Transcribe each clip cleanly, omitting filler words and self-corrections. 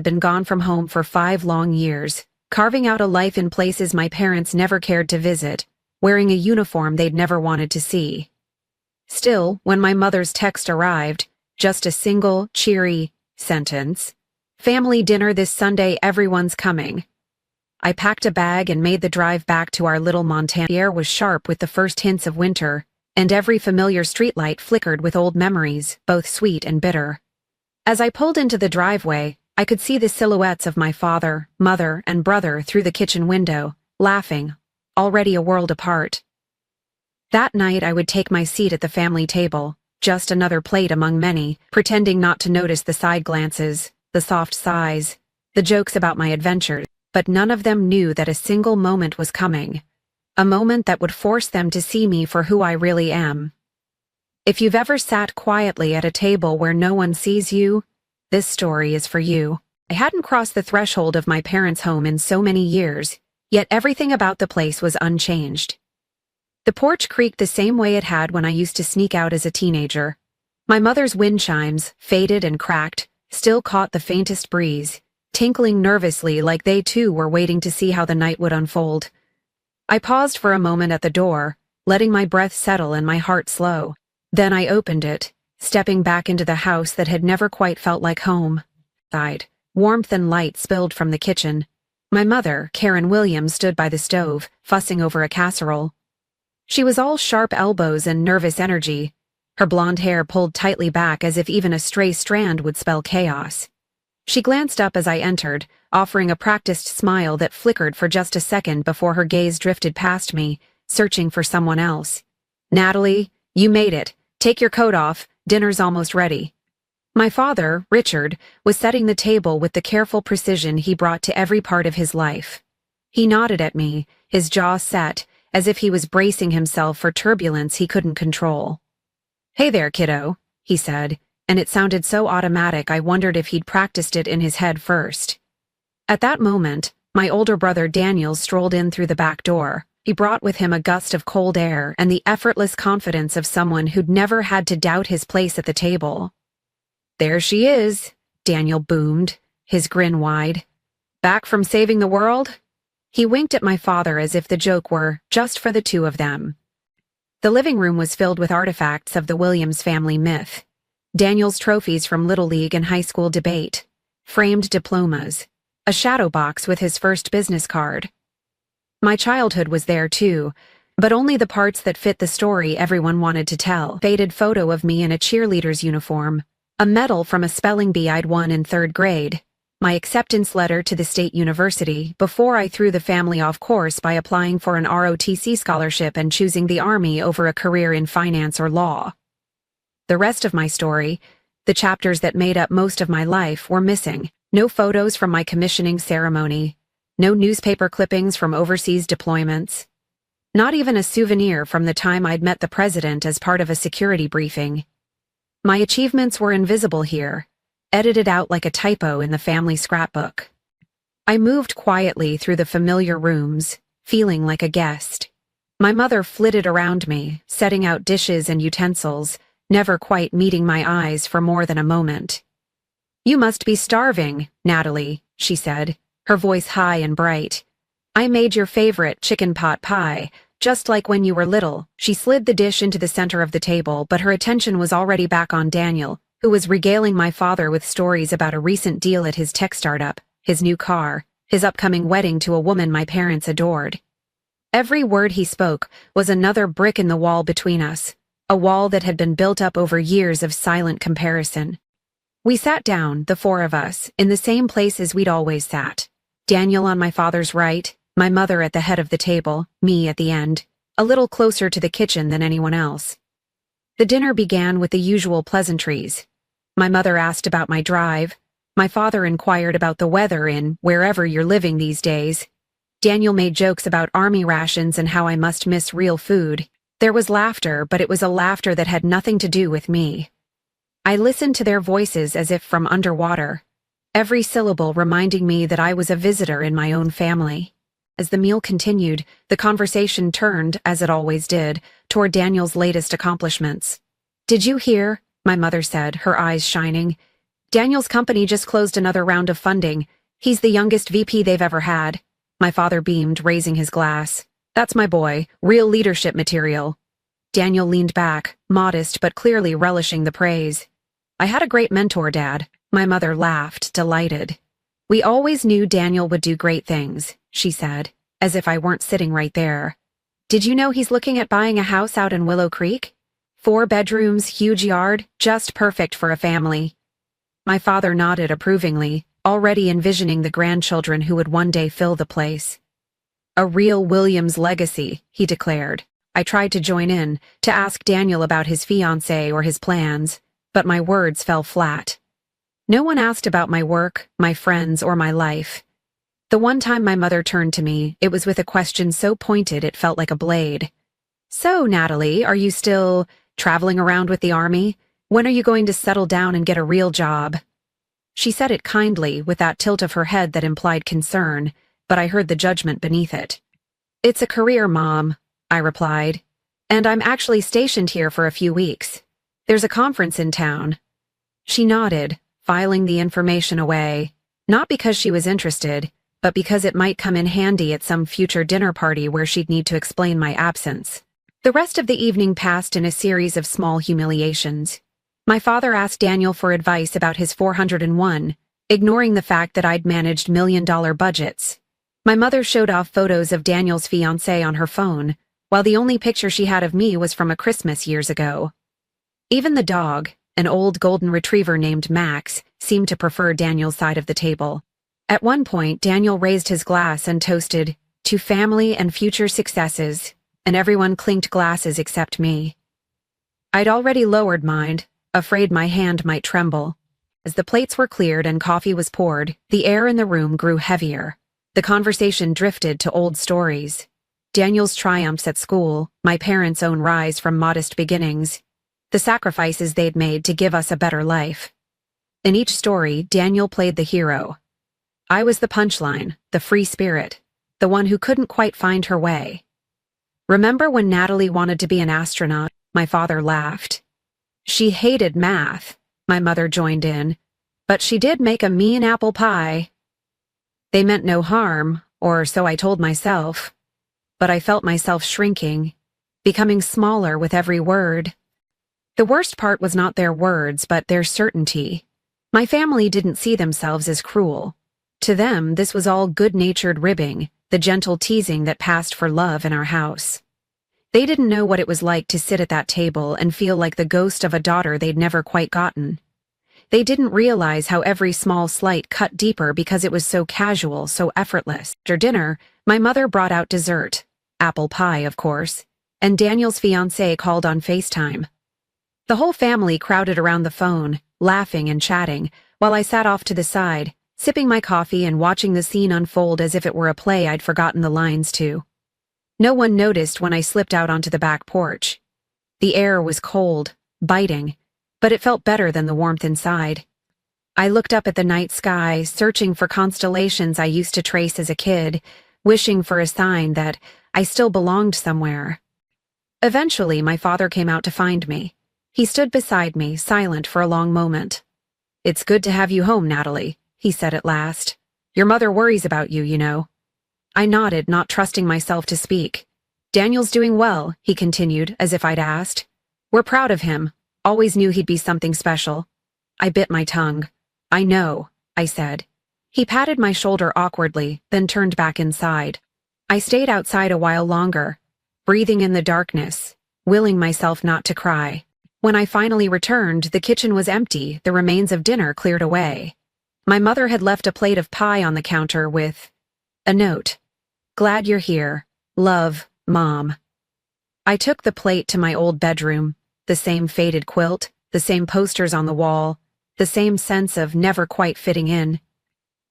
been gone from home for 5 long years, carving out a life in places my parents never cared to visit, wearing a uniform they'd never wanted to see. Still, when my mother's text arrived, just a single, cheery sentence, "Family dinner this Sunday, everyone's coming." I packed a bag and made the drive back to our little Montana. The air was sharp with the first hints of winter, and every familiar streetlight flickered with old memories, both sweet and bitter. As I pulled into the driveway, I could see the silhouettes of my father, mother, and brother through the kitchen window, laughing, already a world apart. That night I would take my seat at the family table, just another plate among many, pretending not to notice the side glances, the soft sighs, the jokes about my adventures. But none of them knew that a single moment was coming, a moment that would force them to see me for who I really am. If you've ever sat quietly at a table where no one sees you, this story is for you. I hadn't crossed the threshold of my parents' home in so many years, yet everything about the place was unchanged. The porch creaked the same way it had when I used to sneak out as a teenager. My mother's wind chimes, faded and cracked, still caught the faintest breeze, tinkling nervously like they too were waiting to see how the night would unfold. I paused for a moment at the door, letting my breath settle and my heart slow. Then I opened it, stepping back into the house that had never quite felt like home. Warmth and light spilled from the kitchen. My mother, Karen Williams, stood by the stove, fussing over a casserole. She was all sharp elbows and nervous energy, her blonde hair pulled tightly back as if even a stray strand would spell chaos. She glanced up as I entered, offering a practiced smile that flickered for just a second before her gaze drifted past me, searching for someone else. "Natalie, you made it. Take your coat off, dinner's almost ready." My father, Richard, was setting the table with the careful precision he brought to every part of his life. He nodded at me, his jaw set, as if he was bracing himself for turbulence he couldn't control. "Hey there, kiddo," he said, and it sounded so automatic I wondered if he'd practiced it in his head first. At that moment, my older brother Daniel strolled in through the back door. He brought with him a gust of cold air and the effortless confidence of someone who'd never had to doubt his place at the table. "There she is," Daniel boomed, his grin wide. "Back from saving the world?" He winked at my father as if the joke were just for the two of them. The living room was filled with artifacts of the Williams family myth. Daniel's trophies from Little League and high school debate, framed diplomas, a shadow box with his first business card. My childhood was there too, but only the parts that fit the story everyone wanted to tell. Faded photo of me in a cheerleader's uniform, a medal from a spelling bee I'd won in 3rd grade, my acceptance letter to the state university before I threw the family off course by applying for an ROTC scholarship and choosing the Army over a career in finance or law. The rest of my story, the chapters that made up most of my life, were missing. No photos from my commissioning ceremony, no newspaper clippings from overseas deployments, not even a souvenir from the time I'd met the president as part of a security briefing. My achievements were invisible here, edited out like a typo in the family scrapbook. I moved quietly through the familiar rooms, feeling like a guest. My mother flitted around me, setting out dishes and utensils, never quite meeting my eyes for more than a moment. "You must be starving, Natalie," she said, her voice high and bright. "I made your favorite chicken pot pie, just like when you were little." She slid the dish into the center of the table, but her attention was already back on Daniel, who was regaling my father with stories about a recent deal at his tech startup, his new car, his upcoming wedding to a woman my parents adored. Every word he spoke was another brick in the wall between us, a wall that had been built up over years of silent comparison. We sat down, the four of us, in the same places we'd always sat. Daniel on my father's right, my mother at the head of the table, me at the end, a little closer to the kitchen than anyone else. The dinner began with the usual pleasantries. My mother asked about my drive. My father inquired about the weather in wherever you're living these days. Daniel made jokes about army rations and how I must miss real food. There was laughter, but it was a laughter that had nothing to do with me. I listened to their voices as if from underwater, every syllable reminding me that I was a visitor in my own family. As the meal continued, the conversation turned, as it always did, toward Daniel's latest accomplishments. "Did you hear?" my mother said, her eyes shining. Daniel's company just closed another round of funding. He's the youngest VP they've ever had. My father beamed, raising his glass. That's my boy, real leadership material. Daniel leaned back, modest but clearly relishing the praise. I had a great mentor, Dad. My mother laughed, delighted. We always knew Daniel would do great things, she said, as if I weren't sitting right there. Did you know he's looking at buying a house out in Willow Creek? 4 bedrooms, huge yard, just perfect for a family. My father nodded approvingly, already envisioning the grandchildren who would one day fill the place. A real Williams legacy, he declared. I tried to join in, to ask Daniel about his fiancée or his plans, but my words fell flat. No one asked about my work, my friends, or my life. The one time my mother turned to me, it was with a question so pointed it felt like a blade. So, Natalie, are you still traveling around with the army? When are you going to settle down and get a real job? She said it kindly, with that tilt of her head that implied concern, but I heard the judgment beneath it. It's a career, Mom, I replied, and I'm actually stationed here for a few weeks. There's a conference in town. She nodded, filing the information away, not because she was interested, but because it might come in handy at some future dinner party where she'd need to explain my absence. The rest of the evening passed in a series of small humiliations. My father asked Daniel for advice about his 401, ignoring the fact that I'd managed million-dollar budgets. My mother showed off photos of Daniel's fiancée on her phone, while the only picture she had of me was from a Christmas years ago. Even the dog, an old golden retriever named Max, seemed to prefer Daniel's side of the table. At one point, Daniel raised his glass and toasted, "To family and future successes," and everyone clinked glasses except me. I'd already lowered mine, afraid my hand might tremble. As the plates were cleared and coffee was poured, the air in the room grew heavier. The conversation drifted to old stories. Daniel's triumphs at school, my parents' own rise from modest beginnings, the sacrifices they'd made to give us a better life. In each story, Daniel played the hero. I was the punchline, the free spirit, the one who couldn't quite find her way. Remember when Natalie wanted to be an astronaut? My father laughed. She hated math, my mother joined in, but she did make a mean apple pie. They meant no harm, or so I told myself, but I felt myself shrinking, becoming smaller with every word. The worst part was not their words, but their certainty. My family didn't see themselves as cruel. To them, this was all good-natured ribbing, the gentle teasing that passed for love in our house. They didn't know what it was like to sit at that table and feel like the ghost of a daughter they'd never quite gotten. They didn't realize how every small slight cut deeper because it was so casual, so effortless. After dinner, my mother brought out dessert, apple pie, of course, and Daniel's fiancée called on FaceTime. The whole family crowded around the phone, laughing and chatting, while I sat off to the side, sipping my coffee and watching the scene unfold as if it were a play I'd forgotten the lines to. No one noticed when I slipped out onto the back porch. The air was cold, biting, but it felt better than the warmth inside. I looked up at the night sky, searching for constellations I used to trace as a kid, wishing for a sign that I still belonged somewhere. Eventually, my father came out to find me. He stood beside me, silent for a long moment. "It's good to have you home, Natalie," he said at last. "Your mother worries about you, you know." I nodded, not trusting myself to speak. "Daniel's doing well," he continued, as if I'd asked. "We're proud of him. Always knew he'd be something special." I bit my tongue. "I know," I said. He patted my shoulder awkwardly, then turned back inside. I stayed outside a while longer, breathing in the darkness, willing myself not to cry. When I finally returned, the kitchen was empty, the remains of dinner cleared away. My mother had left a plate of pie on the counter with a note. "Glad you're here. Love, Mom." I took the plate to my old bedroom, the same faded quilt, the same posters on the wall, the same sense of never quite fitting in.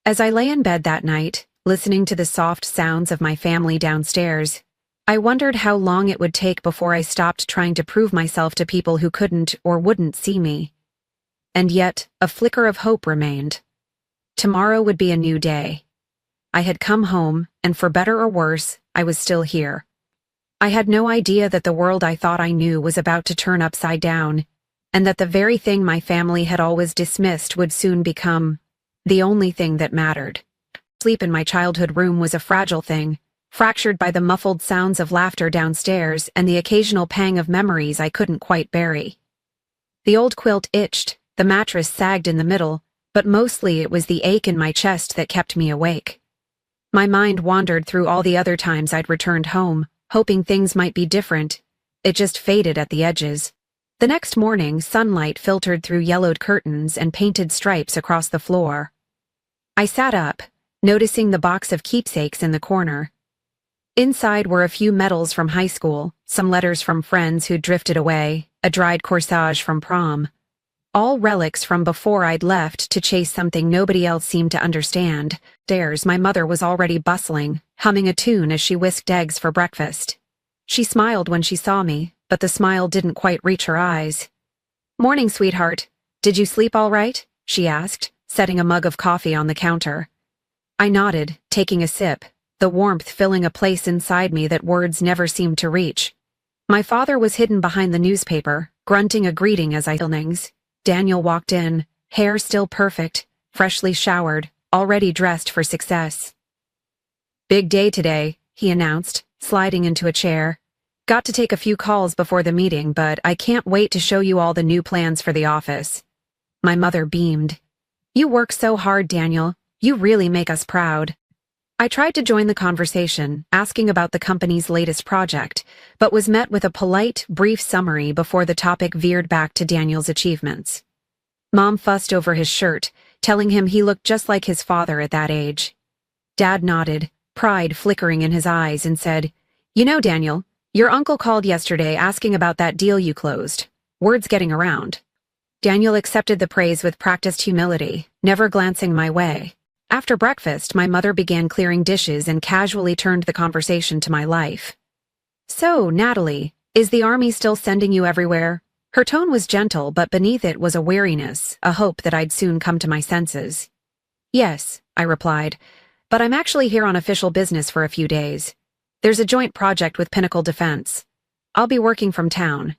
As I lay in bed that night, listening to the soft sounds of my family downstairs, I wondered how long it would take before I stopped trying to prove myself to people who couldn't or wouldn't see me. And yet, a flicker of hope remained. Tomorrow would be a new day. I had come home, and for better or worse, I was still here. I had no idea that the world I thought I knew was about to turn upside down, and that the very thing my family had always dismissed would soon become the only thing that mattered. Sleep in my childhood room was a fragile thing, fractured by the muffled sounds of laughter downstairs and the occasional pang of memories I couldn't quite bury. The old quilt itched, the mattress sagged in the middle, but mostly it was the ache in my chest that kept me awake. My mind wandered through all the other times I'd returned home, hoping things might be different. It just faded at the edges. The next morning, sunlight filtered through yellowed curtains and painted stripes across the floor. I sat up, noticing the box of keepsakes in the corner. Inside were a few medals from high school, some letters from friends who'd drifted away, a dried corsage from prom. All relics from before I'd left to chase something nobody else seemed to understand. Upstairs, my mother was already bustling, humming a tune as she whisked eggs for breakfast. She smiled when she saw me, but the smile didn't quite reach her eyes. "Morning, sweetheart. Did you sleep all right?" she asked, setting a mug of coffee on the counter. I nodded, taking a sip, the warmth filling a place inside me that words never seemed to reach. My father was hidden behind the newspaper, grunting a greeting as I evenings. Daniel walked in, hair still perfect, freshly showered, already dressed for success. "Big day today," he announced, sliding into a chair. "Got to take a few calls before the meeting, but I can't wait to show you all the new plans for the office." My mother beamed. "You work so hard, Daniel. You really make us proud." I tried to join the conversation, asking about the company's latest project, but was met with a polite, brief summary before the topic veered back to Daniel's achievements. Mom fussed over his shirt, telling him he looked just like his father at that age. Dad nodded, pride flickering in his eyes, and said, "You know, Daniel, your uncle called yesterday asking about that deal you closed. Word's getting around." Daniel accepted the praise with practiced humility, never glancing my way. After breakfast, my mother began clearing dishes and casually turned the conversation to my life. "So, Natalie, is the army still sending you everywhere?" Her tone was gentle, but beneath it was a weariness, a hope that I'd soon come to my senses. "Yes," I replied, "but I'm actually here on official business for a few days. There's a joint project with Pinnacle Defense. I'll be working from town."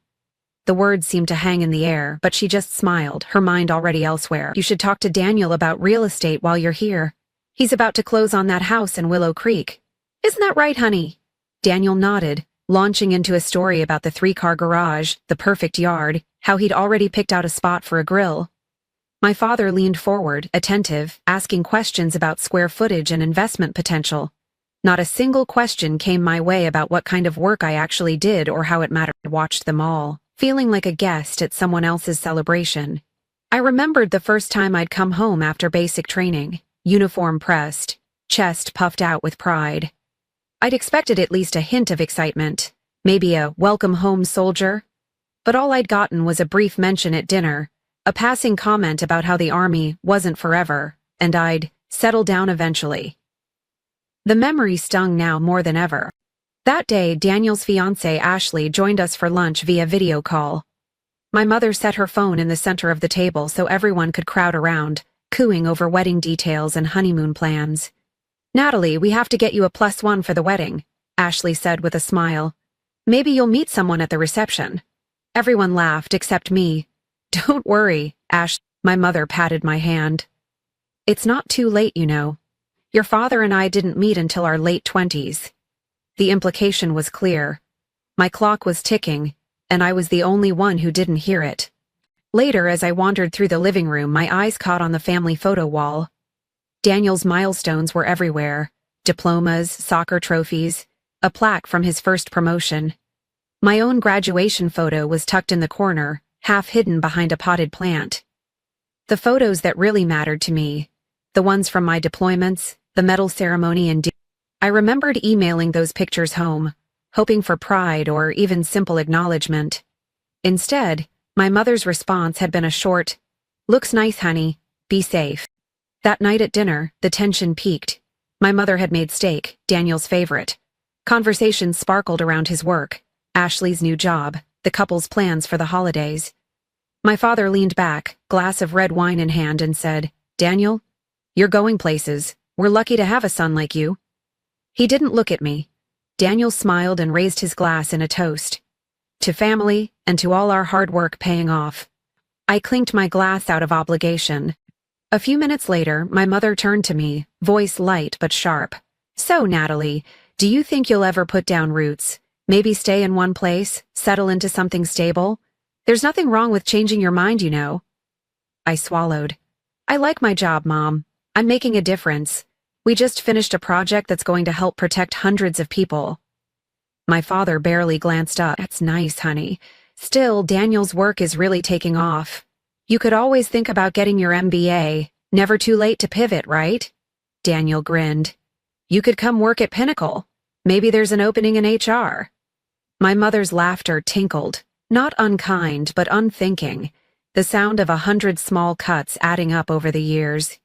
The words seemed to hang in the air, but she just smiled, her mind already elsewhere. "You should talk to Daniel about real estate while you're here. He's about to close on that house in Willow Creek. Isn't that right, honey?" Daniel nodded, launching into a story about the 3-car garage, the perfect yard, how he'd already picked out a spot for a grill. My father leaned forward, attentive, asking questions about square footage and investment potential. Not a single question came my way about what kind of work I actually did or how it mattered. I watched them all, feeling like a guest at someone else's celebration. I remembered the first time I'd come home after basic training, uniform pressed, chest puffed out with pride. I'd expected at least a hint of excitement, maybe a "welcome home, soldier," but all I'd gotten was a brief mention at dinner, a passing comment about how the army wasn't forever, and I'd settle down eventually. The memory stung now more than ever. That day, Daniel's fiancée Ashley joined us for lunch via video call. My mother set her phone in the center of the table so everyone could crowd around, cooing over wedding details and honeymoon plans. "Natalie, we have to get you a +1 for the wedding," Ashley said with a smile. "Maybe you'll meet someone at the reception." Everyone laughed except me. "Don't worry, Ash," my mother patted my hand. "It's not too late, you know. Your father and I didn't meet until our late 20s. The implication was clear. My clock was ticking, and I was the only one who didn't hear it. Later, as I wandered through the living room, my eyes caught on the family photo wall. Daniel's milestones were everywhere: diplomas, soccer trophies, a plaque from his first promotion. My own graduation photo was tucked in the corner, half hidden behind a potted plant. The photos that really mattered to me, the ones from my deployments, the medal ceremony, and I remembered emailing those pictures home, hoping for pride or even simple acknowledgement. Instead, my mother's response had been a short, "Looks nice, honey. Be safe." That night at dinner, the tension peaked. My mother had made steak, Daniel's favorite. Conversations sparkled around his work, Ashley's new job, the couple's plans for the holidays. My father leaned back, glass of red wine in hand, and said, "Daniel, you're going places. We're lucky to have a son like you." He didn't look at me. Daniel smiled and raised his glass in a toast. "To family, and to all our hard work paying off." I clinked my glass out of obligation. A few minutes later, my mother turned to me, voice light but sharp. So, Natalie, do you think you'll ever put down roots? Maybe stay in one place, settle into something stable? There's nothing wrong with changing your mind, you know. I swallowed. I like my job, Mom. I'm making a difference. We just finished a project that's going to help protect hundreds of people. My father barely glanced up. That's nice, honey. Still, Daniel's work is really taking off. You could always think about getting your MBA. Never too late to pivot, right? Daniel grinned. You could come work at Pinnacle. Maybe there's an opening in HR. My mother's laughter tinkled, not unkind, but unthinking, the sound of 100 small cuts adding up over the years.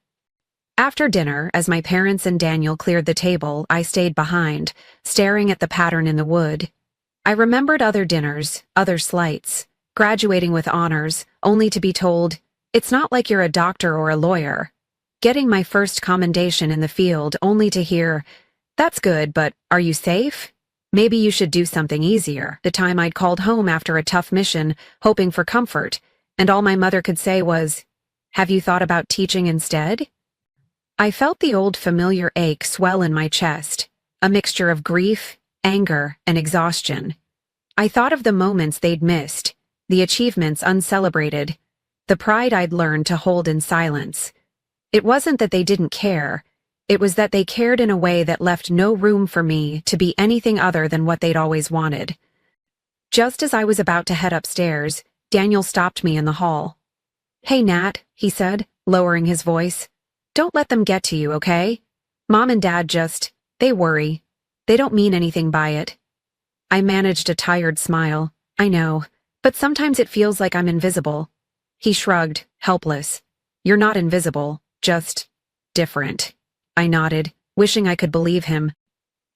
After dinner, as my parents and Daniel cleared the table, I stayed behind, staring at the pattern in the wood. I remembered other dinners, other slights, graduating with honors, only to be told, "It's not like you're a doctor or a lawyer." Getting my first commendation in the field, only to hear, "That's good, but are you safe? Maybe you should do something easier." The time I'd called home after a tough mission, hoping for comfort, and all my mother could say was, "Have you thought about teaching instead?" I felt the old familiar ache swell in my chest, a mixture of grief, anger, and exhaustion. I thought of the moments they'd missed, the achievements uncelebrated, the pride I'd learned to hold in silence. It wasn't that they didn't care, it was that they cared in a way that left no room for me to be anything other than what they'd always wanted. Just as I was about to head upstairs, Daniel stopped me in the hall. "Hey, Nat," he said, lowering his voice. "Don't let them get to you, okay? Mom and Dad they worry. They don't mean anything by it." I managed a tired smile. "I know, but sometimes it feels like I'm invisible." He shrugged, helpless. "You're not invisible, just different." I nodded, wishing I could believe him.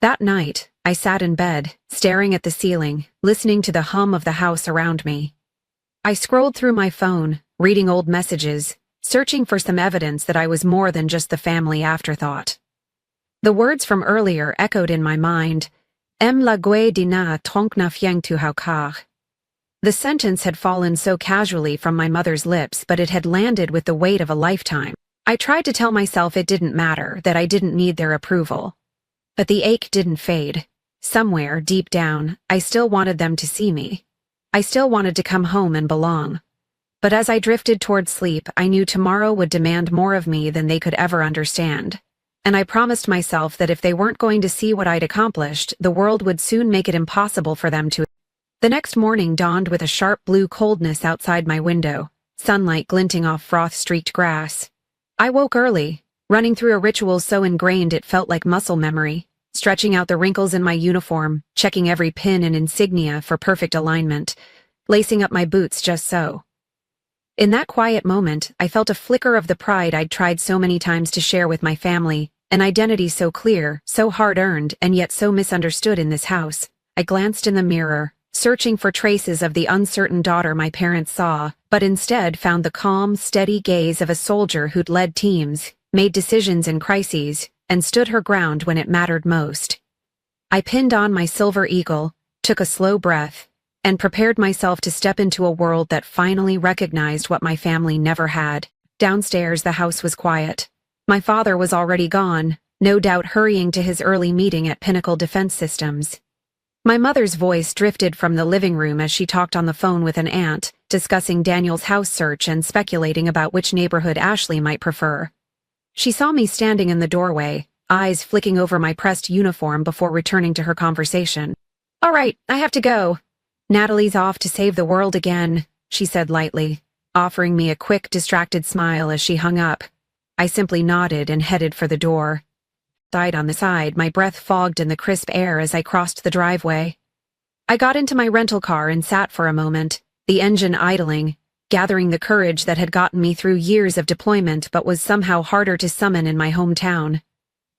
That night, I sat in bed, staring at the ceiling, listening to the hum of the house around me. I scrolled through my phone, reading old messages, searching for some evidence that I was more than just the family afterthought. The words from earlier echoed in my mind, "Em la gue dina tronc na fieng tu hau car." The sentence had fallen so casually from my mother's lips, but it had landed with the weight of a lifetime. I tried to tell myself it didn't matter, that I didn't need their approval. But the ache didn't fade. Somewhere, deep down, I still wanted them to see me. I still wanted to come home and belong. But as I drifted toward sleep, I knew tomorrow would demand more of me than they could ever understand. And I promised myself that if they weren't going to see what I'd accomplished, the world would soon make it impossible for them to. The next morning dawned with a sharp blue coldness outside my window, sunlight glinting off froth-streaked grass. I woke early, running through a ritual so ingrained it felt like muscle memory, stretching out the wrinkles in my uniform, checking every pin and insignia for perfect alignment, lacing up my boots just so. In that quiet moment, I felt a flicker of the pride I'd tried so many times to share with my family, an identity so clear, so hard-earned, and yet so misunderstood in this house. I glanced in the mirror, searching for traces of the uncertain daughter my parents saw, but instead found the calm, steady gaze of a soldier who'd led teams, made decisions in crises, and stood her ground when it mattered most. I pinned on my silver eagle, took a slow breath, and prepared myself to step into a world that finally recognized what my family never had. Downstairs, the house was quiet. My father was already gone, no doubt hurrying to his early meeting at Pinnacle Defense Systems. My mother's voice drifted from the living room as she talked on the phone with an aunt, discussing Daniel's house search and speculating about which neighborhood Ashley might prefer. She saw me standing in the doorway, eyes flicking over my pressed uniform before returning to her conversation. "All right, I have to go. Natalie's off to save the world again," she said lightly, offering me a quick, distracted smile as she hung up. I simply nodded and headed for the door. Died on the side, my breath fogged in the crisp air as I crossed the driveway. I got into my rental car and sat for a moment, the engine idling, gathering the courage that had gotten me through years of deployment but was somehow harder to summon in my hometown.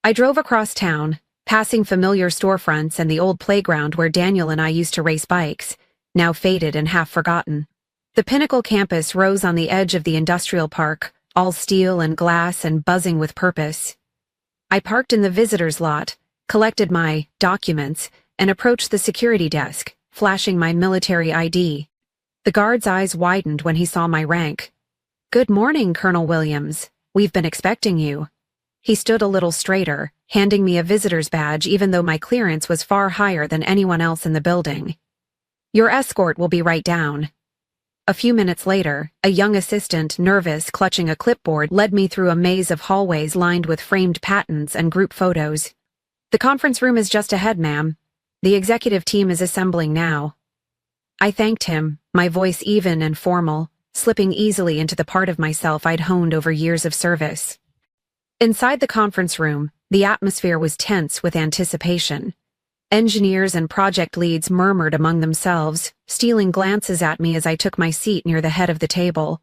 I drove across town, passing familiar storefronts and the old playground where Daniel and I used to race bikes, now faded and half forgotten. The Pinnacle campus rose on the edge of the industrial park, all steel and glass and buzzing with purpose. I parked in the visitor's lot, collected my documents, and approached the security desk, flashing my military ID. The guard's eyes widened when he saw my rank. "Good morning, Colonel Williams. We've been expecting you." He stood a little straighter, handing me a visitor's badge even though my clearance was far higher than anyone else in the building. "Your escort will be right down." A few minutes later, a young assistant, nervous, clutching a clipboard, led me through a maze of hallways lined with framed patents and group photos. "The conference room is just ahead, ma'am. The executive team is assembling now." I thanked him, my voice even and formal, slipping easily into the part of myself I'd honed over years of service. Inside the conference room, the atmosphere was tense with anticipation. Engineers and project leads murmured among themselves, stealing glances at me as I took my seat near the head of the table.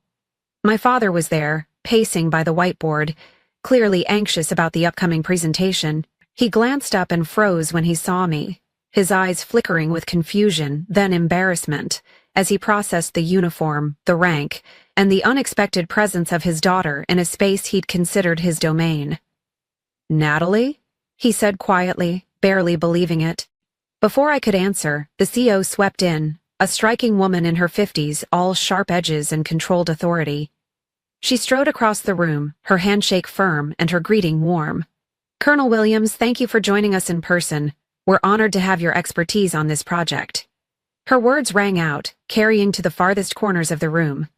My father was there, pacing by the whiteboard, clearly anxious about the upcoming presentation. He glanced up and froze when he saw me, his eyes flickering with confusion, then embarrassment, as he processed the uniform, the rank, and the unexpected presence of his daughter in a space he'd considered his domain. "Natalie?" he said quietly, barely believing it. Before I could answer, the CO swept in, a striking woman in her 50s, all sharp edges and controlled authority. She strode across the room, her handshake firm and her greeting warm. "Colonel Williams, thank you for joining us in person. We're honored to have your expertise on this project." Her words rang out, carrying to the farthest corners of the room.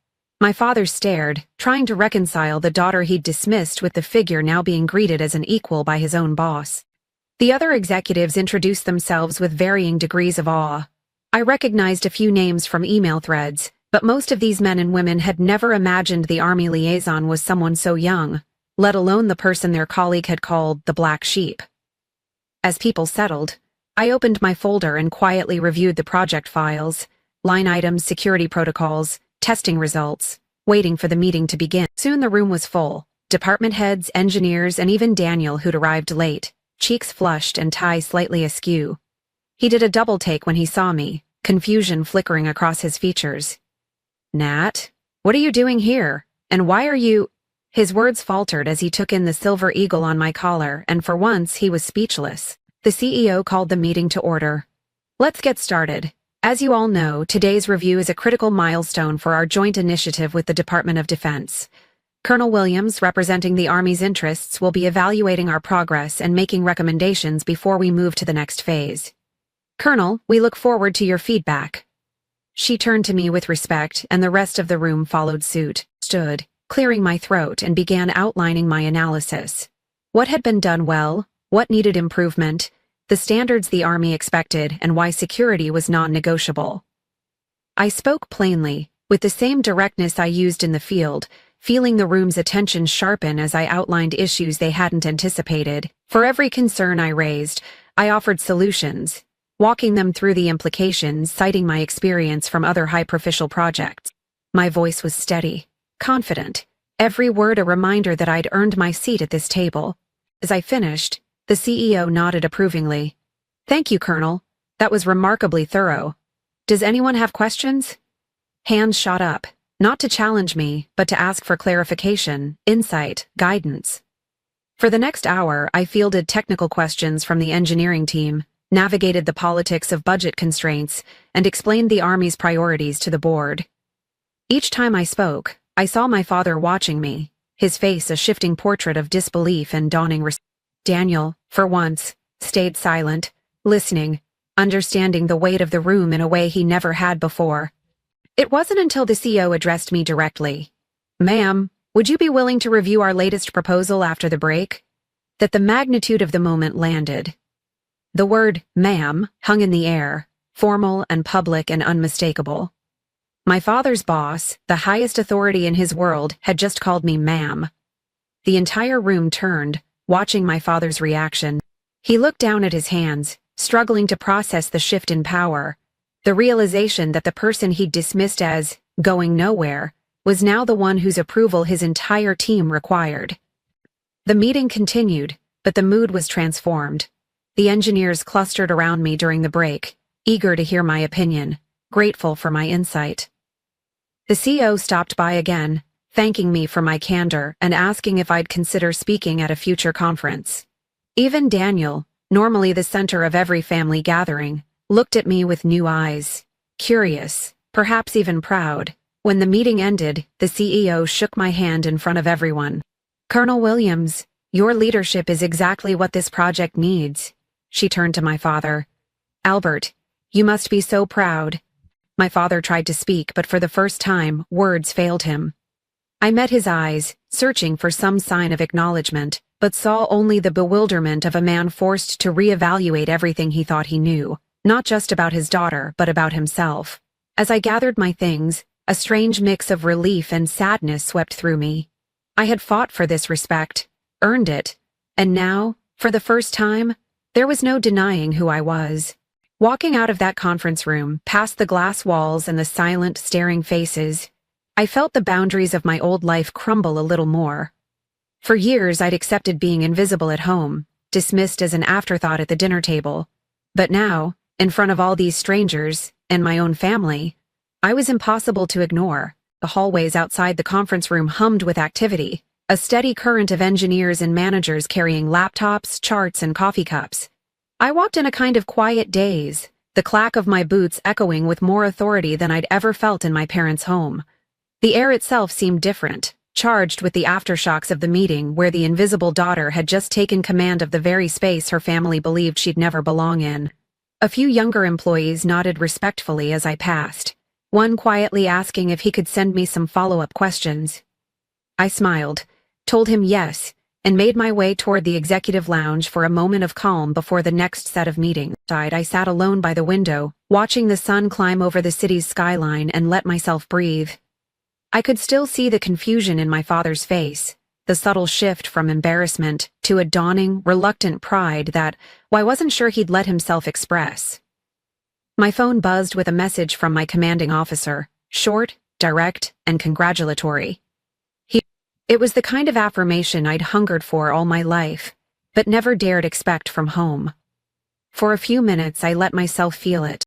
My father stared, trying to reconcile the daughter he'd dismissed with the figure now being greeted as an equal by his own boss. The other executives introduced themselves with varying degrees of awe. I recognized a few names from email threads, but most of these men and women had never imagined the Army liaison was someone so young, let alone the person their colleague had called the black sheep. As people settled, I opened my folder and quietly reviewed the project files, line items, security protocols, testing results, waiting for the meeting to begin. Soon the room was full, department heads, engineers, and even Daniel, who'd arrived late, cheeks flushed and tie slightly askew. He did a double take when he saw me, confusion flickering across his features. "Nat, what are you doing here? And why are you—" His words faltered as he took in the silver eagle on my collar, and for once he was speechless. The CEO called the meeting to order. "Let's get started. As you all know, today's review is a critical milestone for our joint initiative with the Department of Defense. Colonel Williams, representing the Army's interests, will be evaluating our progress and making recommendations before we move to the next phase. Colonel, we look forward to your feedback." She turned to me with respect, and the rest of the room followed suit, stood, clearing my throat, and began outlining my analysis. What had been done well, what needed improvement, the standards the Army expected, and why security was non-negotiable. I spoke plainly, with the same directness I used in the field, feeling the room's attention sharpen as I outlined issues they hadn't anticipated. For every concern I raised, I offered solutions, walking them through the implications, citing my experience from other high-profile projects. My voice was steady, confident, every word a reminder that I'd earned my seat at this table. As I finished, the CEO nodded approvingly. "Thank you, Colonel. That was remarkably thorough. Does anyone have questions?" Hands shot up. Not to challenge me, but to ask for clarification, insight, guidance. For the next hour, I fielded technical questions from the engineering team, navigated the politics of budget constraints, and explained the Army's priorities to the board. Each time I spoke, I saw my father watching me, his face a shifting portrait of disbelief and dawning respect. Daniel, for once, stayed silent, listening, understanding the weight of the room in a way he never had before. It wasn't until the CEO addressed me directly, "Ma'am, would you be willing to review our latest proposal after the break?" that the magnitude of the moment landed. The word "ma'am" hung in the air, formal and public and unmistakable. My father's boss, the highest authority in his world, had just called me ma'am. The entire room turned, watching my father's reaction. He looked down at his hands, struggling to process the shift in power. The realization that the person he'd dismissed as going nowhere was now the one whose approval his entire team required. The meeting continued, but the mood was transformed. The engineers clustered around me during the break, eager to hear my opinion, grateful for my insight. The CEO stopped by again, thanking me for my candor and asking if I'd consider speaking at a future conference. Even Daniel, normally the center of every family gathering, looked at me with new eyes, curious, perhaps even proud. When the meeting ended, the CEO shook my hand in front of everyone. "Colonel Williams, your leadership is exactly what this project needs." She turned to my father. "Albert, you must be so proud." My father tried to speak, but for the first time, words failed him. I met his eyes, searching for some sign of acknowledgement, but saw only the bewilderment of a man forced to reevaluate everything he thought he knew, not just about his daughter, but about himself. As I gathered my things, a strange mix of relief and sadness swept through me. I had fought for this respect, earned it, and now, for the first time, there was no denying who I was. Walking out of that conference room, past the glass walls and the silent, staring faces, I felt the boundaries of my old life crumble a little more. For years, I'd accepted being invisible at home, dismissed as an afterthought at the dinner table. But now, in front of all these strangers, and my own family, I was impossible to ignore. The hallways outside the conference room hummed with activity, a steady current of engineers and managers carrying laptops, charts, and coffee cups. I walked in a kind of quiet daze, the clack of my boots echoing with more authority than I'd ever felt in my parents' home. The air itself seemed different, charged with the aftershocks of the meeting where the invisible daughter had just taken command of the very space her family believed she'd never belong in. A few younger employees nodded respectfully as I passed, one quietly asking if he could send me some follow-up questions. I smiled, told him yes, and made my way toward the executive lounge for a moment of calm before the next set of meetings. I sat alone by the window, watching the sun climb over the city's skyline and let myself breathe. I could still see the confusion in my father's face, the subtle shift from embarrassment to a dawning, reluctant pride that, I wasn't sure he'd let himself express. My phone buzzed with a message from my commanding officer, short, direct, and congratulatory. It was the kind of affirmation I'd hungered for all my life, but never dared expect from home. For a few minutes, I let myself feel it.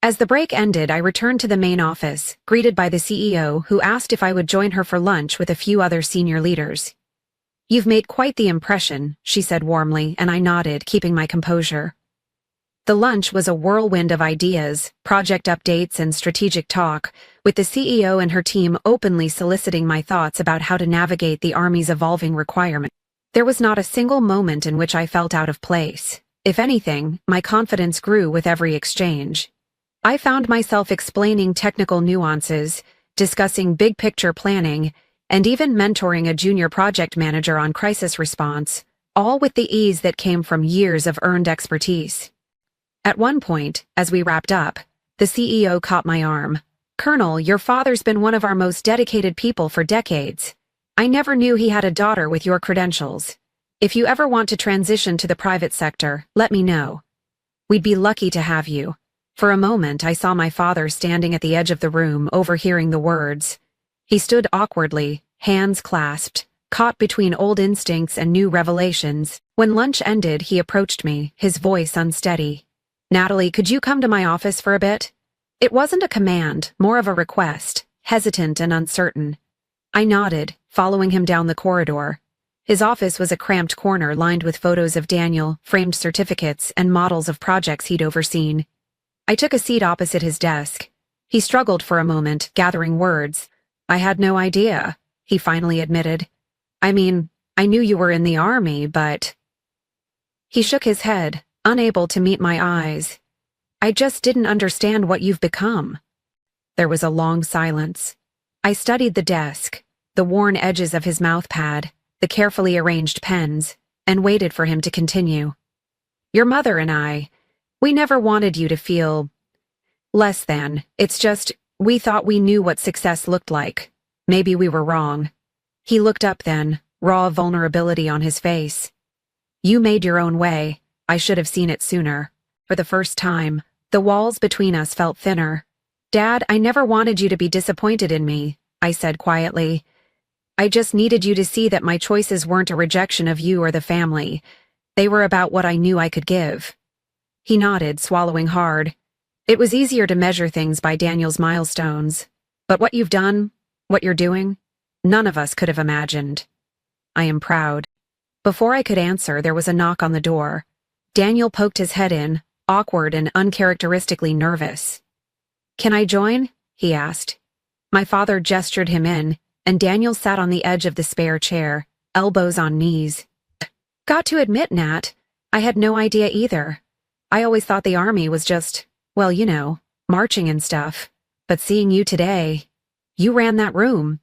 As the break ended, I returned to the main office, greeted by the CEO, who asked if I would join her for lunch with a few other senior leaders. "You've made quite the impression," she said warmly, and I nodded, keeping my composure. The lunch was a whirlwind of ideas, project updates, and strategic talk, with the CEO and her team openly soliciting my thoughts about how to navigate the Army's evolving requirements. There was not a single moment in which I felt out of place. If anything, my confidence grew with every exchange. I found myself explaining technical nuances, discussing big-picture planning, and even mentoring a junior project manager on crisis response, all with the ease that came from years of earned expertise. At one point, as we wrapped up, the CEO caught my arm. "Colonel, your father's been one of our most dedicated people for decades. I never knew he had a daughter with your credentials. If you ever want to transition to the private sector, let me know. We'd be lucky to have you." For a moment, I saw my father standing at the edge of the room, overhearing the words. He stood awkwardly, hands clasped, caught between old instincts and new revelations. When lunch ended, he approached me, his voice unsteady. "Natalie, could you come to my office for a bit?" It wasn't a command, more of a request, hesitant and uncertain. I nodded, following him down the corridor. His office was a cramped corner lined with photos of Daniel, framed certificates, and models of projects he'd overseen. I took a seat opposite his desk. He struggled for a moment, gathering words. "I had no idea," he finally admitted. "I mean, I knew you were in the Army, but—" He shook his head, unable to meet my eyes. "I just didn't understand what you've become." There was a long silence. I studied the desk, the worn edges of his mouthpad, the carefully arranged pens, and waited for him to continue. "Your mother and we never wanted you to feel less than. It's just, we thought we knew what success looked like. Maybe we were wrong." He looked up then, raw vulnerability on his face. "You made your own way. I should have seen it sooner." For the first time, the walls between us felt thinner. "Dad, I never wanted you to be disappointed in me," I said quietly. "I just needed you to see that my choices weren't a rejection of you or the family. They were about what I knew I could give." He nodded, swallowing hard. It was easier to measure things by Daniel's milestones. But what you've done, what you're doing, none of us could have imagined. I am proud. Before I could answer, there was a knock on the door. Daniel poked his head in, awkward and uncharacteristically nervous. "Can I join?" he asked. My father gestured him in, and Daniel sat on the edge of the spare chair, elbows on knees. Got to admit, Nat, I had no idea either. I always thought the army was just, well, you know, marching and stuff. But seeing you today, you ran that room.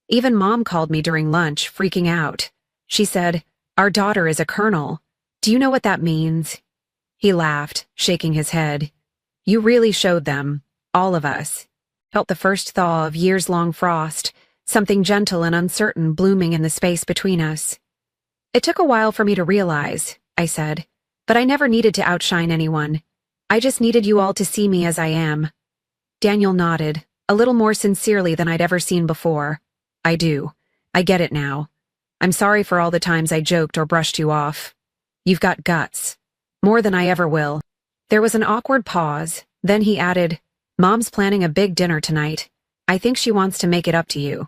Even Mom called me during lunch, freaking out. She said, "Our daughter is a colonel. Do you know what that means?" He laughed, shaking his head. You really showed them, all of us. Felt the first thaw of years-long frost, something gentle and uncertain blooming in the space between us. It took a while for me to realize, I said, but I never needed to outshine anyone. I just needed you all to see me as I am. Daniel nodded, a little more sincerely than I'd ever seen before. I do. I get it now. I'm sorry for all the times I joked or brushed you off. You've got guts. More than I ever will. There was an awkward pause, then he added, Mom's planning a big dinner tonight. I think she wants to make it up to you.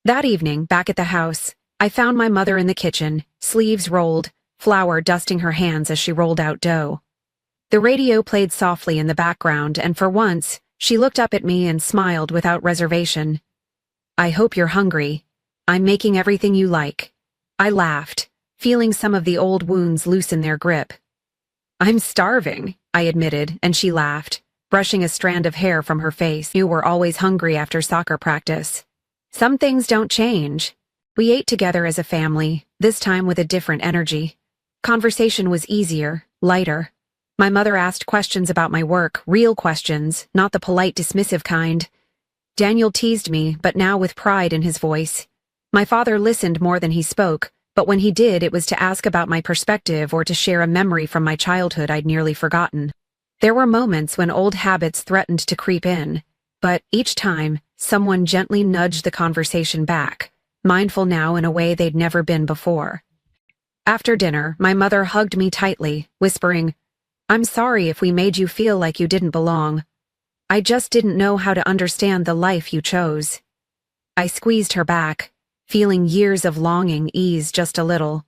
That evening, back at the house, I found my mother in the kitchen, sleeves rolled, flour dusting her hands as she rolled out dough. The radio played softly in the background, and for once, she looked up at me and smiled without reservation. I hope you're hungry. I'm making everything you like. I laughed, feeling some of the old wounds loosen their grip. I'm starving, I admitted, and she laughed, brushing a strand of hair from her face. You were always hungry after soccer practice. Some things don't change. We ate together as a family, this time with a different energy. Conversation was easier, lighter. My mother asked questions about my work, real questions, not the polite dismissive kind. Daniel teased me, but now with pride in his voice. My father listened more than he spoke, but when he did, it was to ask about my perspective or to share a memory from my childhood I'd nearly forgotten. There were moments when old habits threatened to creep in, but each time, someone gently nudged the conversation back, mindful now in a way they'd never been before. After dinner, my mother hugged me tightly, whispering, I'm sorry if we made you feel like you didn't belong. I just didn't know how to understand the life you chose. I squeezed her back, feeling years of longing ease just a little.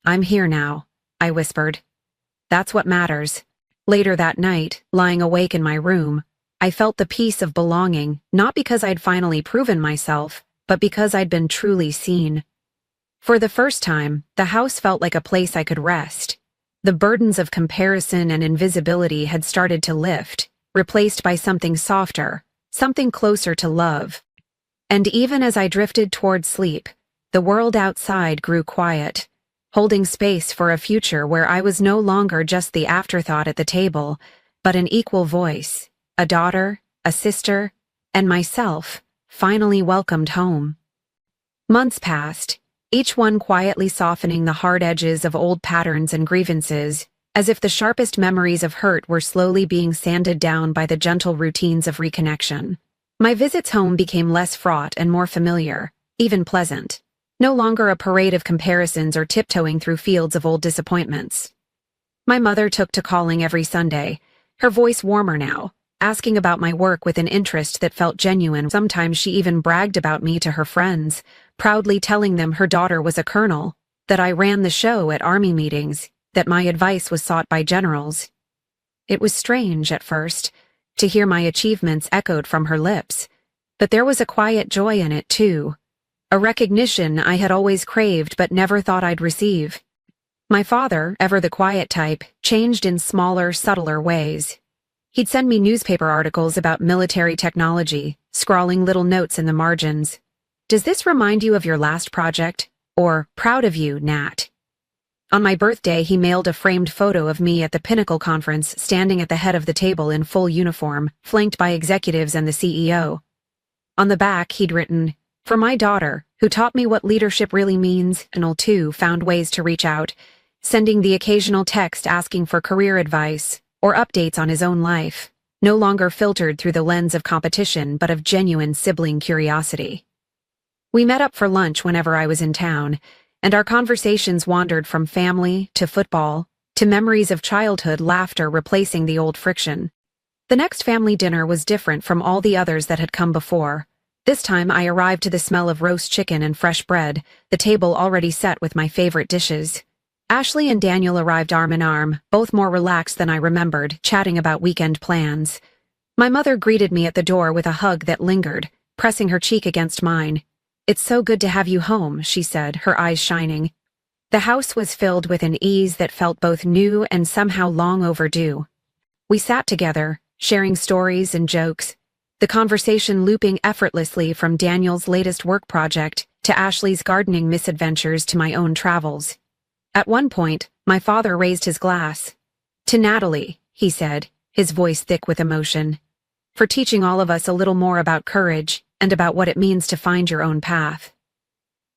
I'm here now, I whispered. That's what matters. Later that night, lying awake in my room, I felt the peace of belonging, not because I'd finally proven myself, but because I'd been truly seen. For the first time, the house felt like a place I could rest. The burdens of comparison and invisibility had started to lift, replaced by something softer, something closer to love. And even as I drifted toward sleep, the world outside grew quiet, holding space for a future where I was no longer just the afterthought at the table, but an equal voice, a daughter, a sister, and myself, finally welcomed home. Months passed, each one quietly softening the hard edges of old patterns and grievances, as if the sharpest memories of hurt were slowly being sanded down by the gentle routines of reconnection. My visits home became less fraught and more familiar, even pleasant. No longer a parade of comparisons or tiptoeing through fields of old disappointments. My mother took to calling every Sunday, her voice warmer now, asking about my work with an interest that felt genuine. Sometimes she even bragged about me to her friends, proudly telling them her daughter was a colonel, that I ran the show at army meetings, that my advice was sought by generals. It was strange at first, to hear my achievements echoed from her lips, but there was a quiet joy in it too, a recognition I had always craved but never thought I'd receive. My father, ever the quiet type, changed in smaller, subtler ways. He'd send me newspaper articles about military technology, scrawling little notes in the margins. Does this remind you of your last project? Or, proud of you, Nat. On my birthday, he mailed a framed photo of me at the Pinnacle Conference, standing at the head of the table in full uniform, flanked by executives and the CEO. On the back, he'd written, For my daughter, who taught me what leadership really means, and too found ways to reach out, sending the occasional text asking for career advice or updates on his own life, no longer filtered through the lens of competition but of genuine sibling curiosity. We met up for lunch whenever I was in town, and our conversations wandered from family to football to memories of childhood laughter replacing the old friction. The next family dinner was different from all the others that had come before. This time I arrived to the smell of roast chicken and fresh bread, the table already set with my favorite dishes. Ashley and Daniel arrived arm in arm, both more relaxed than I remembered, chatting about weekend plans. My mother greeted me at the door with a hug that lingered, pressing her cheek against mine. "It's so good to have you home," she said, her eyes shining. The house was filled with an ease that felt both new and somehow long overdue. We sat together, sharing stories and jokes, the conversation looping effortlessly from Daniel's latest work project to Ashley's gardening misadventures to my own travels. At one point, my father raised his glass. "To Natalie," he said, his voice thick with emotion, "for teaching all of us a little more about courage and about what it means to find your own path."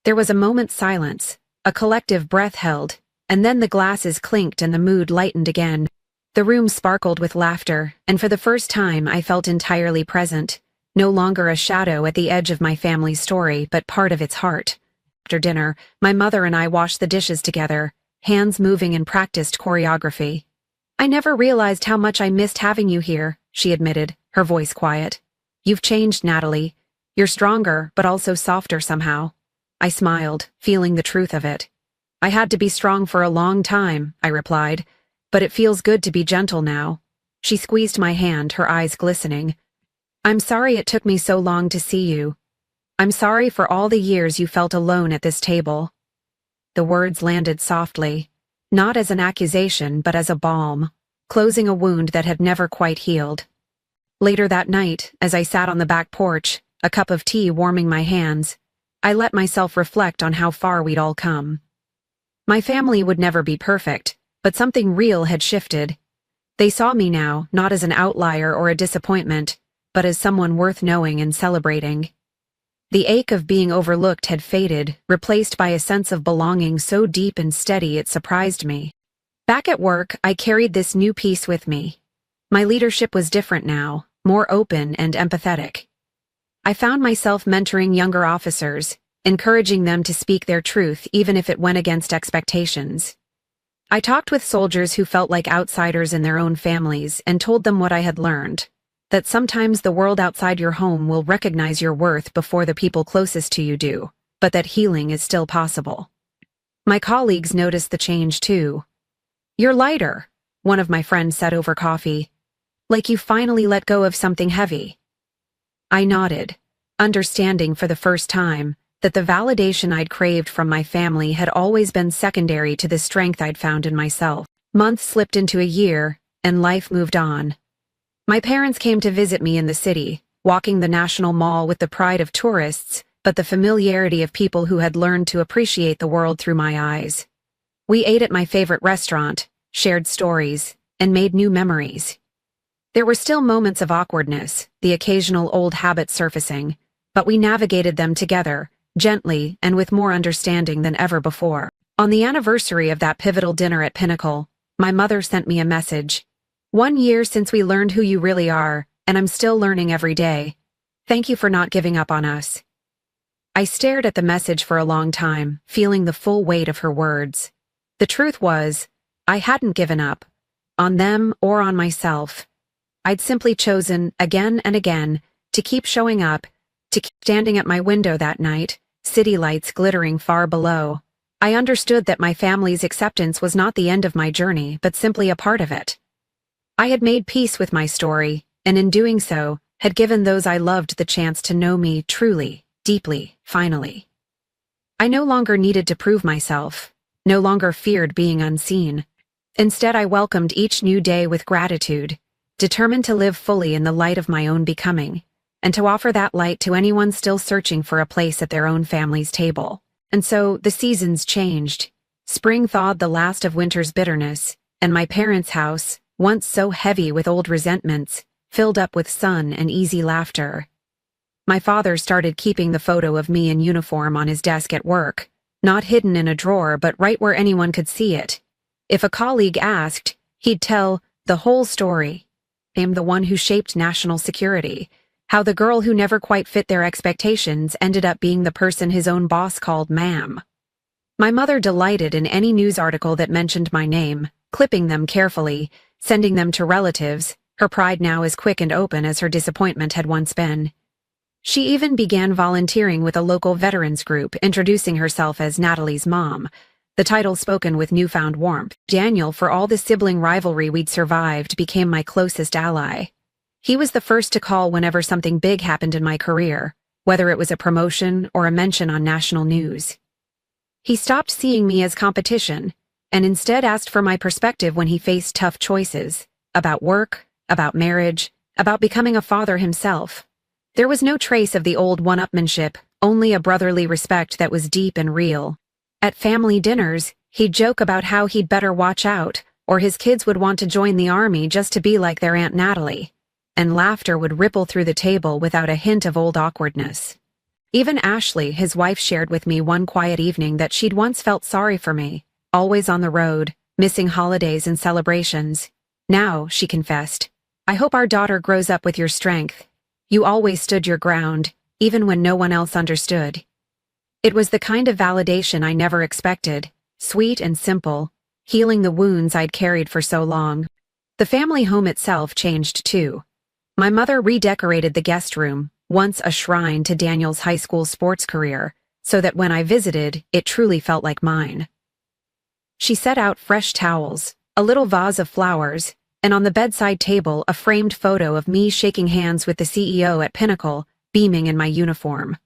There was a moment's silence, a collective breath held, and then the glasses clinked and the mood lightened again. The room sparkled with laughter, and for the first time I felt entirely present, no longer a shadow at the edge of my family's story, but part of its heart. After dinner, my mother and I washed the dishes together, hands moving in practiced choreography. "I never realized how much I missed having you here," she admitted, her voice quiet. "You've changed, Natalie. You're stronger, but also softer somehow." I smiled, feeling the truth of it. "I had to be strong for a long time," I replied, "but it feels good to be gentle now." She squeezed my hand, her eyes glistening. "I'm sorry it took me so long to see you. I'm sorry for all the years you felt alone at this table." The words landed softly, not as an accusation but as a balm, closing a wound that had never quite healed. Later that night, as I sat on the back porch, a cup of tea warming my hands, I let myself reflect on how far we'd all come. My family would never be perfect, but something real had shifted. They saw me now, not as an outlier or a disappointment, but as someone worth knowing and celebrating. The ache of being overlooked had faded, replaced by a sense of belonging so deep and steady it surprised me. Back at work, I carried this new piece with me. My leadership was different now, more open and empathetic. I found myself mentoring younger officers, encouraging them to speak their truth even if it went against expectations. I talked with soldiers who felt like outsiders in their own families and told them what I had learned, that sometimes the world outside your home will recognize your worth before the people closest to you do, but that healing is still possible. My colleagues noticed the change too. "You're lighter," one of my friends said over coffee. "Like you finally let go of something heavy." I nodded, understanding for the first time that the validation I'd craved from my family had always been secondary to the strength I'd found in myself. Months slipped into a year, and life moved on. My parents came to visit me in the city, walking the National Mall with the pride of tourists, but the familiarity of people who had learned to appreciate the world through my eyes. We ate at my favorite restaurant, shared stories, and made new memories. There were still moments of awkwardness, the occasional old habit surfacing, but we navigated them together, gently and with more understanding than ever before. On the anniversary of that pivotal dinner at Pinnacle, my mother sent me a message. "1 year since we learned who you really are, and I'm still learning every day. Thank you for not giving up on us." I stared at the message for a long time, feeling the full weight of her words. The truth was, I hadn't given up, on them or on myself. I'd simply chosen, again and again, to keep showing up, to keep standing at my window that night, city lights glittering far below. I understood that my family's acceptance was not the end of my journey, but simply a part of it. I had made peace with my story, and in doing so, had given those I loved the chance to know me truly, deeply, finally. I no longer needed to prove myself, no longer feared being unseen. Instead, I welcomed each new day with gratitude, determined to live fully in the light of my own becoming, and to offer that light to anyone still searching for a place at their own family's table. And so, the seasons changed. Spring thawed the last of winter's bitterness, and my parents' house, once so heavy with old resentments, filled up with sun and easy laughter. My father started keeping the photo of me in uniform on his desk at work, not hidden in a drawer but right where anyone could see it. If a colleague asked, he'd tell the whole story. I'm the one who shaped national security, how the girl who never quite fit their expectations ended up being the person his own boss called ma'am. My mother delighted in any news article that mentioned my name, clipping them carefully, sending them to relatives, her pride now as quick and open as her disappointment had once been. She even began volunteering with a local veterans group, introducing herself as Natalie's mom, the title spoken with newfound warmth. Daniel, for all the sibling rivalry we'd survived, became my closest ally. He was the first to call whenever something big happened in my career, whether it was a promotion or a mention on national news. He stopped seeing me as competition, and instead asked for my perspective when he faced tough choices, about work, about marriage, about becoming a father himself. There was no trace of the old one-upmanship, only a brotherly respect that was deep and real. At family dinners, he'd joke about how he'd better watch out, or his kids would want to join the army just to be like their Aunt Natalie. And laughter would ripple through the table without a hint of old awkwardness. Even Ashley, his wife, shared with me one quiet evening that she'd once felt sorry for me, always on the road, missing holidays and celebrations. Now, she confessed, I hope our daughter grows up with your strength. You always stood your ground, even when no one else understood. It was the kind of validation I never expected, sweet and simple, healing the wounds I'd carried for so long. The family home itself changed too. My mother redecorated the guest room, once a shrine to Daniel's high school sports career, so that when I visited, it truly felt like mine. She set out fresh towels, a little vase of flowers, and on the bedside table a framed photo of me shaking hands with the CEO at Pinnacle, beaming in my uniform.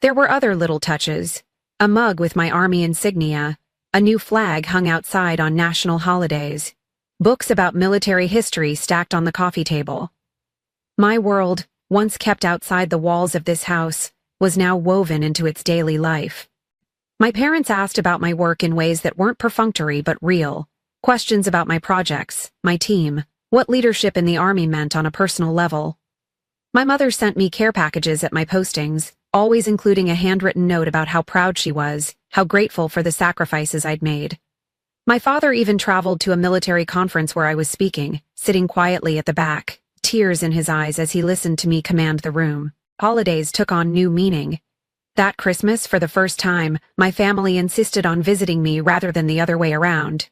There were other little touches, a mug with my Army insignia, a new flag hung outside on national holidays, books about military history stacked on the coffee table. My world, once kept outside the walls of this house, was now woven into its daily life. My parents asked about my work in ways that weren't perfunctory but real. Questions about my projects, my team, what leadership in the Army meant on a personal level. My mother sent me care packages at my postings, always including a handwritten note about how proud she was, how grateful for the sacrifices I'd made. My father even traveled to a military conference where I was speaking, sitting quietly at the back, tears in his eyes as he listened to me command the room. Holidays took on new meaning. That Christmas, for the first time, my family insisted on visiting me rather than the other way around.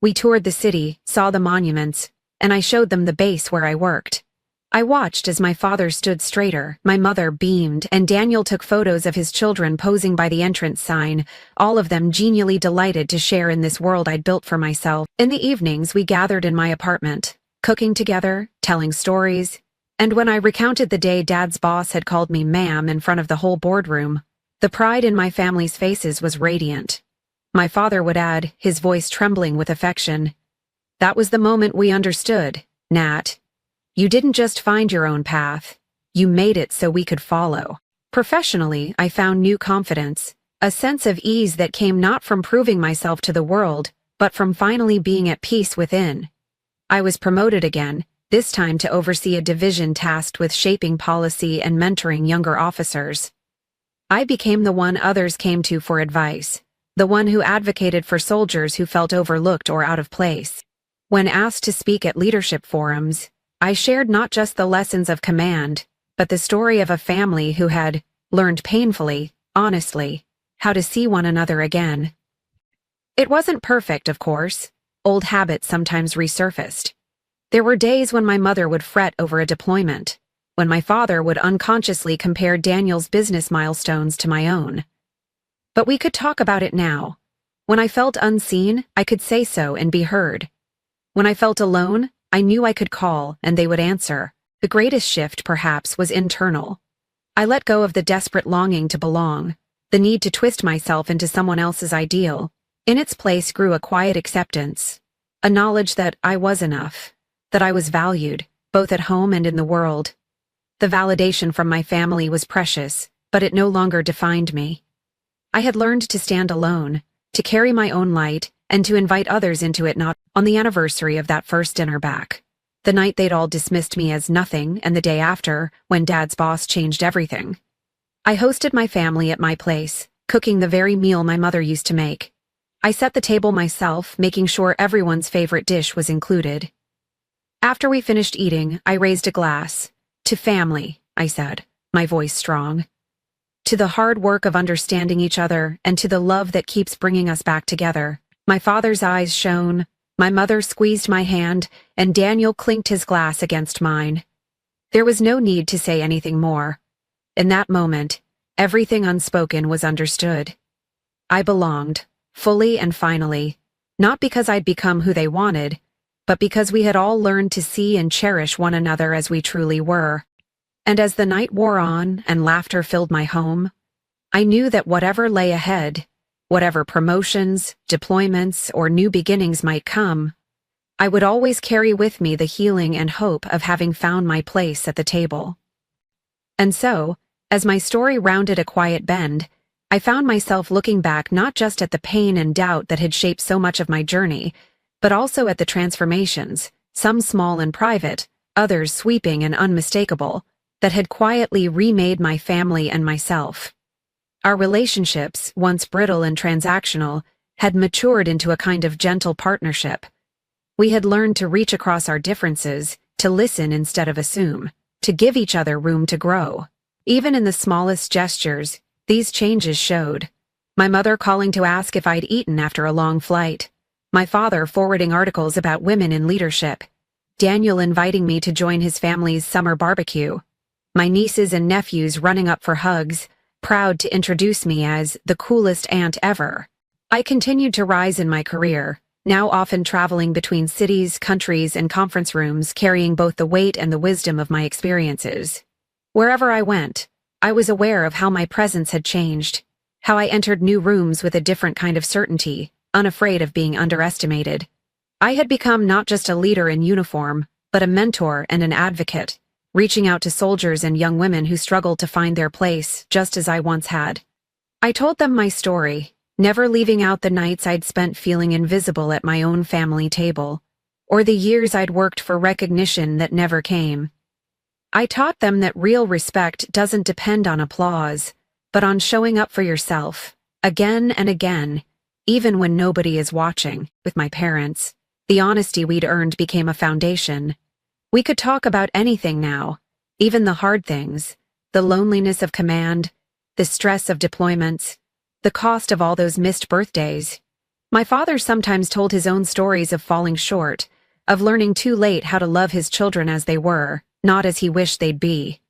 We toured the city, saw the monuments, and I showed them the base where I worked. I watched as my father stood straighter, my mother beamed, and Daniel took photos of his children posing by the entrance sign, all of them genially delighted to share in this world I'd built for myself. In the evenings, we gathered in my apartment, cooking together, telling stories, and when I recounted the day Dad's boss had called me ma'am in front of the whole boardroom, the pride in my family's faces was radiant. My father would add, his voice trembling with affection, "That was the moment we understood, Nat. You didn't just find your own path. You made it so we could follow." Professionally, I found new confidence, a sense of ease that came not from proving myself to the world, but from finally being at peace within. I was promoted again, this time to oversee a division tasked with shaping policy and mentoring younger officers. I became the one others came to for advice, the one who advocated for soldiers who felt overlooked or out of place. When asked to speak at leadership forums, I shared not just the lessons of command, but the story of a family who had learned painfully, honestly, how to see one another again. It wasn't perfect, of course. Old habits sometimes resurfaced. There were days when my mother would fret over a deployment, when my father would unconsciously compare Daniel's business milestones to my own. But we could talk about it now. When I felt unseen, I could say so and be heard. When I felt alone, I knew I could call and they would answer. The greatest shift, perhaps, was internal. I let go of the desperate longing to belong, the need to twist myself into someone else's ideal. In its place grew a quiet acceptance, a knowledge that I was enough, that I was valued, both at home and in the world. The validation from my family was precious, but it no longer defined me. I had learned to stand alone, to carry my own light, and to invite others into it. Not on the anniversary of that first dinner back, the night they'd all dismissed me as nothing, and the day after, when Dad's boss changed everything. I hosted my family at my place, cooking the very meal my mother used to make. I set the table myself, making sure everyone's favorite dish was included. After we finished eating, I raised a glass. "To family," I said, my voice strong. "To the hard work of understanding each other, and to the love that keeps bringing us back together." My father's eyes shone, my mother squeezed my hand, and Daniel clinked his glass against mine. There was no need to say anything more. In that moment, everything unspoken was understood. I belonged, fully and finally, not because I'd become who they wanted, but because we had all learned to see and cherish one another as we truly were. And as the night wore on and laughter filled my home, I knew that whatever lay ahead, whatever promotions, deployments, or new beginnings might come, I would always carry with me the healing and hope of having found my place at the table. And so, as my story rounded a quiet bend, I found myself looking back not just at the pain and doubt that had shaped so much of my journey, but also at the transformations, some small and private, others sweeping and unmistakable, that had quietly remade my family and myself. Our relationships, once brittle and transactional, had matured into a kind of gentle partnership. We had learned to reach across our differences, to listen instead of assume, to give each other room to grow. Even in the smallest gestures, these changes showed. My mother calling to ask if I'd eaten after a long flight. My father forwarding articles about women in leadership. Daniel inviting me to join his family's summer barbecue. My nieces and nephews running up for hugs, proud to introduce me as the coolest aunt ever. I continued to rise in my career, now often traveling between cities, countries, and conference rooms, carrying both the weight and the wisdom of my experiences. Wherever I went, I was aware of how my presence had changed, how I entered new rooms with a different kind of certainty, unafraid of being underestimated. I had become not just a leader in uniform, but a mentor and an advocate, reaching out to soldiers and young women who struggled to find their place, just as I once had. I told them my story, never leaving out the nights I'd spent feeling invisible at my own family table, or the years I'd worked for recognition that never came. I taught them that real respect doesn't depend on applause, but on showing up for yourself, again and again, even when nobody is watching. With my parents, the honesty we'd earned became a foundation. We could talk about anything now, even the hard things, the loneliness of command, the stress of deployments, the cost of all those missed birthdays. My father sometimes told his own stories of falling short, of learning too late how to love his children as they were, not as he wished they'd be.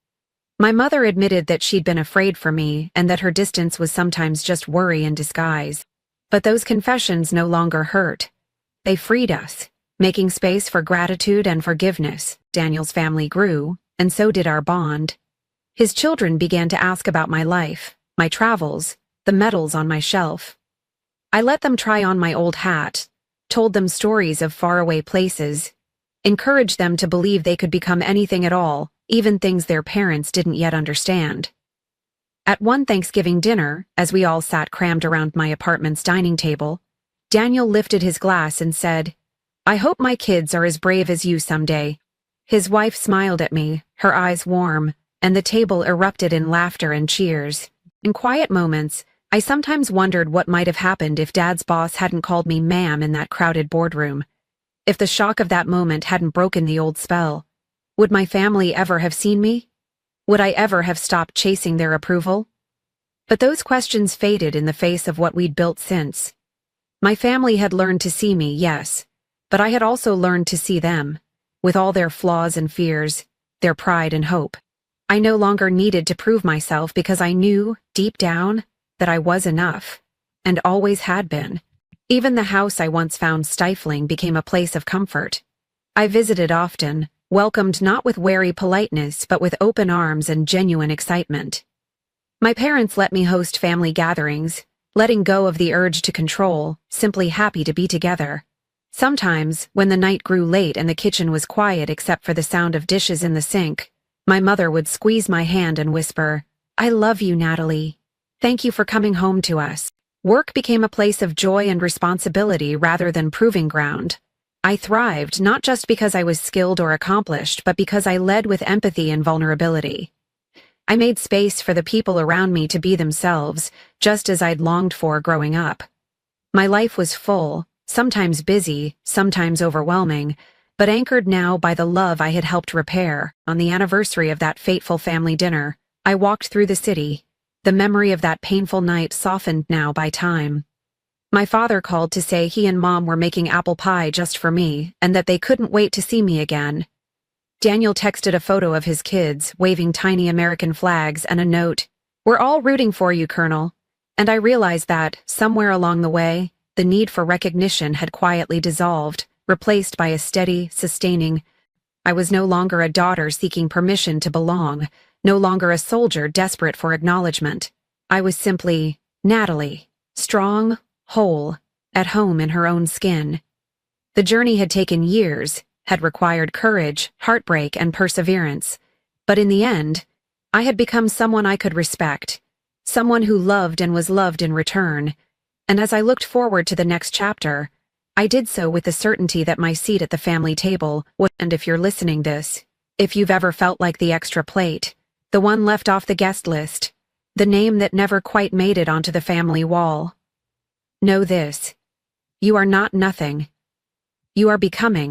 My mother admitted that she'd been afraid for me and that her distance was sometimes just worry in disguise. But those confessions no longer hurt. They freed us, making space for gratitude and forgiveness. Daniel's family grew, and so did our bond. His children began to ask about my life, my travels, the medals on my shelf. I let them try on my old hat, told them stories of faraway places, encouraged them to believe they could become anything at all, even things their parents didn't yet understand. At one Thanksgiving dinner, as we all sat crammed around my apartment's dining table, Daniel lifted his glass and said, "I hope my kids are as brave as you someday." His wife smiled at me, her eyes warm, and the table erupted in laughter and cheers. In quiet moments, I sometimes wondered what might have happened if Dad's boss hadn't called me ma'am in that crowded boardroom. If the shock of that moment hadn't broken the old spell, would my family ever have seen me? Would I ever have stopped chasing their approval? But those questions faded in the face of what we'd built since. My family had learned to see me, yes, but I had also learned to see them, with all their flaws and fears, their pride and hope. I no longer needed to prove myself because I knew, deep down, that I was enough, and always had been. Even the house I once found stifling became a place of comfort. I visited often, welcomed not with wary politeness but with open arms and genuine excitement. My parents let me host family gatherings, letting go of the urge to control, simply happy to be together. Sometimes, when the night grew late and the kitchen was quiet except for the sound of dishes in the sink, my mother would squeeze my hand and whisper, "I love you, Natalie. Thank you for coming home to us." Work became a place of joy and responsibility rather than proving ground. I thrived not just because I was skilled or accomplished, but because I led with empathy and vulnerability. I made space for the people around me to be themselves, just as I'd longed for growing up. My life was full, sometimes busy, sometimes overwhelming, but anchored now by the love I had helped repair. On the anniversary of that fateful family dinner, I walked through the city, the memory of that painful night softened now by time. My father called to say he and Mom were making apple pie just for me, and that they couldn't wait to see me again. Daniel texted a photo of his kids, waving tiny American flags and a note, "We're all rooting for you, Colonel." And I realized that, somewhere along the way, the need for recognition had quietly dissolved, replaced by a steady, sustaining. I was no longer a daughter seeking permission to belong, no longer a soldier desperate for acknowledgement. I was simply Natalie, strong, whole, at home in her own skin. The journey had taken years, had required courage, heartbreak, and perseverance. But in the end, I had become someone I could respect, someone who loved and was loved in return. And as I looked forward to the next chapter, I did so with the certainty that my seat at the family table would, and if you're listening this, if you've ever felt like the extra plate, the one left off the guest list, the name that never quite made it onto the family wall, know this: you are not nothing. You are becoming.